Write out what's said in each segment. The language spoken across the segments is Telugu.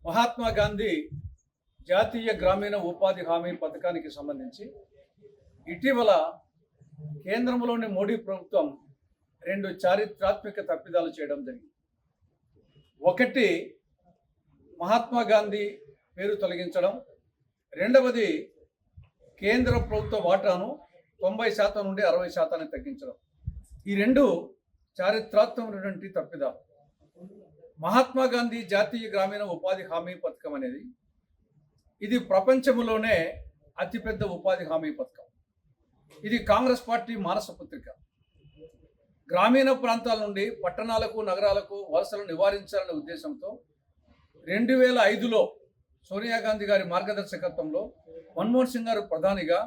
మహాత్మా గాంధీ జాతీయ గ్రామీణ ఉపాధి హామీ పథకానికి సంబంధించి ఇటీవల కేంద్రంలోని మోడీ ప్రభుత్వం రెండు చారిత్రాత్మక తప్పిదాలు చేయడం జరిగింది. ఒకటి, మహాత్మా గాంధీ పేరు తొలగించడం. రెండవది, కేంద్ర ప్రభుత్వ వాటాను 90% నుండి 60% తగ్గించడం. ఈ రెండు చారిత్రాత్మకమైనటువంటి తప్పిదాలు. మహాత్మా గాంధీ జాతీయ గ్రామీణ ఉపాధి హామీ పథకం అనేది ఇది ప్రపంచంలోనే అతిపెద్ద ఉపాధి హామీ పథకం. ఇది కాంగ్రెస్ పార్టీ మానస పత్రిక. గ్రామీణ ప్రాంతాల నుండి పట్టణాలకు నగరాలకు వలసలను నివారించాలనే ఉద్దేశంతో 2005లో సోనియా గాంధీ గారి మార్గదర్శకత్వంలో మన్మోహన్ సింగ్ గారు ప్రధానిగా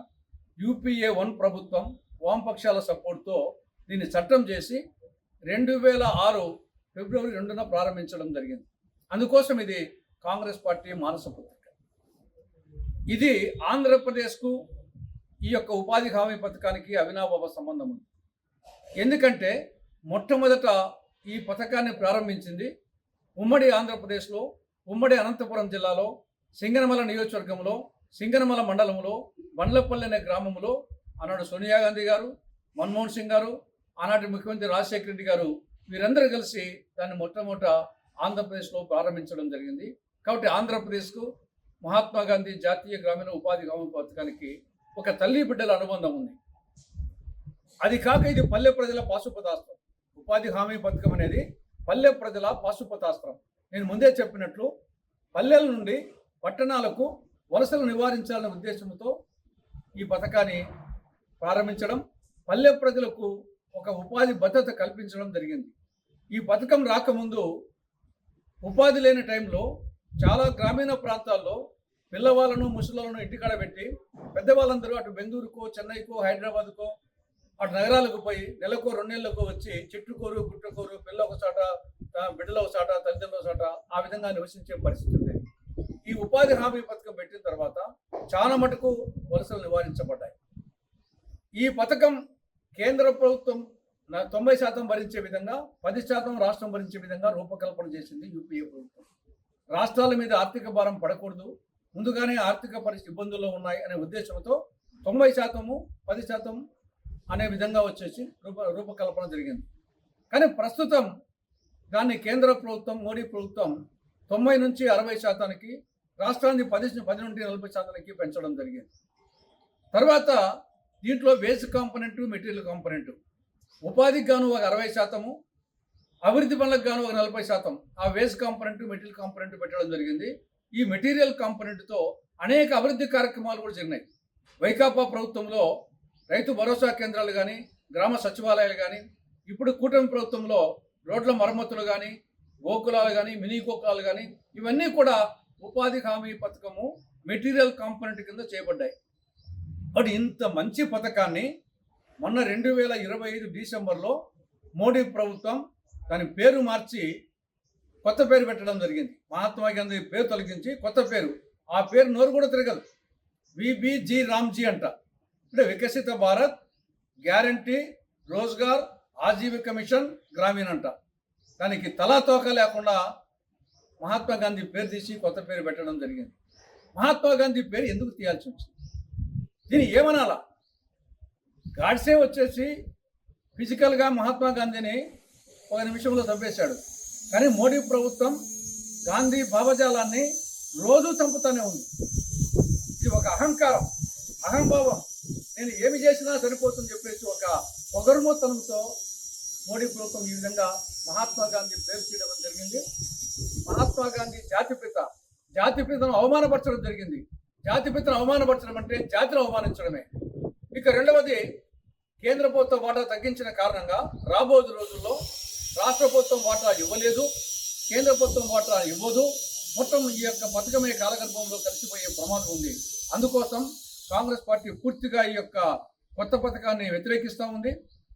UPA 1 ప్రభుత్వం వామపక్షాల సపోర్ట్తో దీన్ని చట్టం చేసి 2006 ఫిబ్రవరి 2న ప్రారంభించడం జరిగింది. అందుకోసం ఇది కాంగ్రెస్ పార్టీ మానస పత్రిక. ఇది ఆంధ్రప్రదేశ్కు ఈ యొక్క ఉపాధి హామీ పథకానికి అవినాభావ సంబంధం ఉంది. ఎందుకంటే మొట్టమొదట ఈ పథకాన్ని ప్రారంభించింది ఉమ్మడి ఆంధ్రప్రదేశ్లో, ఉమ్మడి అనంతపురం జిల్లాలో, సింగనమల నియోజకవర్గంలో, సింగనమల మండలంలో, బండ్లపల్లి అనే గ్రామంలో ఆనాడు సోనియా గాంధీ గారు, మన్మోహన్ సింగ్ గారు, ఆనాటి ముఖ్యమంత్రి రాజశేఖర రెడ్డి గారు వీరందరూ కలిసి దాన్ని మొట్టమొదట ఆంధ్రప్రదేశ్లో ప్రారంభించడం జరిగింది. కాబట్టి ఆంధ్రప్రదేశ్కు మహాత్మా గాంధీ జాతీయ గ్రామీణ ఉపాధి హామీ పథకానికి ఒక తల్లి బిడ్డల అనుబంధం ఉంది. అది కాక ఇది పల్లె ప్రజల పాశుపతాస్త్రం. ఉపాధి హామీ పథకం అనేది పల్లె ప్రజల పాశుపతాస్త్రం. నేను ముందే చెప్పినట్లు పల్లెల నుండి పట్టణాలకు వలసలు నివారించాలనే ఉద్దేశంతో ఈ పథకాన్ని ప్రారంభించడం, పల్లె ప్రజలకు ఒక ఉపాధి భద్రత కల్పించడం జరిగింది. ఈ పథకం రాకముందు ఉపాధి లేని టైంలో చాలా గ్రామీణ ప్రాంతాల్లో పిల్లవాళ్ళను ముసలాలను ఇంటికాడ పెట్టి పెద్దవాళ్ళందరూ అటు బెంగళూరుకో, చెన్నైకో, హైదరాబాద్కో, అటు నగరాలకు పోయి నెలకో 2 నెలలకో వచ్చి చెట్టుకోరు గుట్టకోరు, పిల్ల ఒక చాట, బిడ్డల ఒక చాట, తల్లిదండ్రుల చాట, ఆ విధంగా నివసించే పరిస్థితి ఉండేది. ఈ ఉపాధి హామీ పథకం పెట్టిన తర్వాత చాలా మటుకు వలసలు నివారించబడ్డాయి. ఈ పథకం కేంద్ర ప్రభుత్వం 90% భరించే విధంగా, 10% రాష్ట్రం భరించే విధంగా రూపకల్పన చేసింది UPA ప్రభుత్వం. రాష్ట్రాల మీద ఆర్థిక భారం పడకూడదు, ముందుగానే ఆర్థిక పరిస్థితి ఇబ్బందుల్లో ఉన్నాయి అనే ఉద్దేశంతో 90%, 10% అనే విధంగా వచ్చేసి రూపకల్పన జరిగింది. కానీ ప్రస్తుతం దాన్ని కేంద్ర ప్రభుత్వం, మోడీ ప్రభుత్వం 90 నుంచి 60%కి, రాష్ట్రాన్ని 10 నుండి 40%కి పెంచడం జరిగింది. తర్వాత దీంట్లో వేజ్ కాంపనెంట్, మెటీరియల్ కాంపనెంట్, ఉపాధికి గాను ఒక 60%, అభివృద్ధి పనులకు గాను ఒక 40% ఆ వేజ్ కాంపనెంట్, మెటీరియల్ కాంపనెంట్ పెట్టడం జరిగింది. ఈ మెటీరియల్ కాంపనెంట్తో అనేక అభివృద్ధి కార్యక్రమాలు కూడా జరిగినాయి. వైకాపా ప్రభుత్వంలో రైతు భరోసా కేంద్రాలు కానీ, గ్రామ సచివాలయాలు కానీ, ఇప్పుడు కూటమి ప్రభుత్వంలో రోడ్ల మరమ్మతులు కానీ, గోకులాలు కానీ, మినీ గోకులాలు కానీ, ఇవన్నీ కూడా ఉపాధి హామీ పథకము మెటీరియల్ కాంపనెంట్ కింద చేయబడ్డాయి. బట్ ఇంత మంచి పథకాన్ని మొన్న 2025 డిసెంబర్లో మోడీ ప్రభుత్వం దాని పేరు మార్చి కొత్త పేరు పెట్టడం జరిగింది. మహాత్మా గాంధీ పేరు తొలగించి కొత్త పేరు, ఆ పేరు నోరు కూడా తిరగదు, VBG రామ్జీ అంట. అంటే వికసిత భారత్ గ్యారంటీ రోజ్గార్ ఆజీవిక మిషన్ గ్రామీణ అంట. దానికి తలా తోక లేకుండా మహాత్మా గాంధీ పేరు తీసి కొత్త పేరు పెట్టడం జరిగింది. మహాత్మా గాంధీ పేరు ఎందుకు తీయాల్సి వచ్చింది? దీన్ని ఏమనాలా? గాడ్సే వచ్చేసి ఫిజికల్గా మహాత్మా గాంధీని 1 నిమిషంలో చంపేశాడు. కానీ మోడీ ప్రభుత్వం గాంధీ భావజాలాన్ని రోజు చంపుతూనే ఉంది. ఇది ఒక అహంకారం, అహంభావం. నేను ఏమి చేసినా సరిపోతుందని చెప్పేసి ఒక పొగరుమోతనంతో మోడీ ప్రభుత్వం ఈ విధంగా మహాత్మా గాంధీ పేరు తీయడం జరిగింది. మహాత్మా గాంధీ జాతిపితను అవమానపరచడం జరిగింది. జాతిపితను అవమానపరచడం అంటే జాతిని అవమానించడమే. ఇక రెండవది, కేంద్ర ప్రభుత్వం వాటా తగ్గించిన కారణంగా రాబోయే రోజుల్లో రాష్ట్ర ప్రభుత్వం వాటా ఇవ్వలేదు, కేంద్ర ప్రభుత్వం వాటా ఇవ్వదు. మొత్తం ఈ యొక్క పథకమే కాలగర్భంలో కలిసిపోయే ప్రమాదం ఉంది. అందుకోసం కాంగ్రెస్ పార్టీ పూర్తిగా ఈ యొక్క కొత్త పథకాన్ని వ్యతిరేకిస్తూ ఉంది.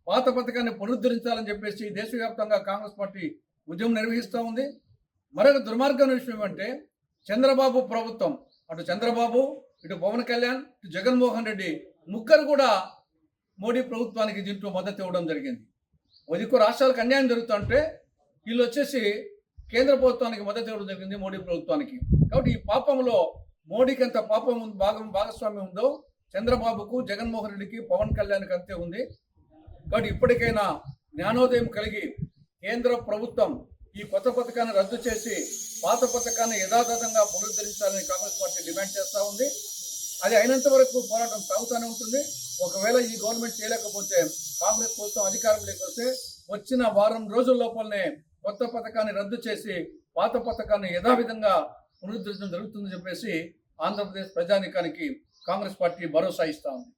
పాత పథకాన్ని పునరుద్ధరించాలని చెప్పేసి దేశవ్యాప్తంగా కాంగ్రెస్ పార్టీ ఉద్యమం నిర్వహిస్తూ ఉంది. మరొక దుర్మార్గమైన విషయం ఏమంటే, చంద్రబాబు ప్రభుత్వం, అటు చంద్రబాబు, ఇటు పవన్ కళ్యాణ్, ఇటు జగన్మోహన్ రెడ్డి ముగ్గురు కూడా మోడీ ప్రభుత్వానికి దీంట్లో మద్దతు ఇవ్వడం జరిగింది. ఒదికో రాష్ట్రాలకు అన్యాయం జరుగుతుంటే వీళ్ళు వచ్చేసి కేంద్ర ప్రభుత్వానికి మద్దతు ఇవ్వడం జరిగింది, మోడీ ప్రభుత్వానికి. కాబట్టి ఈ పాపంలో మోడీకి ఎంత పాపం భాగస్వామ్యం ఉందో చంద్రబాబుకు, జగన్మోహన్ రెడ్డికి, పవన్ కళ్యాణ్కి అంతే ఉంది. కాబట్టి ఇప్పటికైనా జ్ఞానోదయం కలిగి కేంద్ర ప్రభుత్వం ఈ కొత్త పథకాన్ని రద్దు చేసి పాత పథకాన్ని యథాతథంగా పునరుద్ధరించాలని కాంగ్రెస్ పార్టీ డిమాండ్ చేస్తూ ఉంది. అది అయినంత వరకు పోరాటం సాగుతూనే ఉంటుంది. ఒకవేళ ఈ గవర్నమెంట్ చేయలేకపోతే, కాంగ్రెస్ ప్రభుత్వం అధికారంలోకి వస్తే వచ్చిన వారం రోజుల లోపలనే కొత్త పథకాన్ని రద్దు చేసి పాత పథకాన్ని యథావిధంగా పునరుద్ధరించడం జరుగుతుందని చెప్పేసి ఆంధ్రప్రదేశ్ ప్రజానీకానికి కాంగ్రెస్ పార్టీ భరోసా ఇస్తా ఉంది.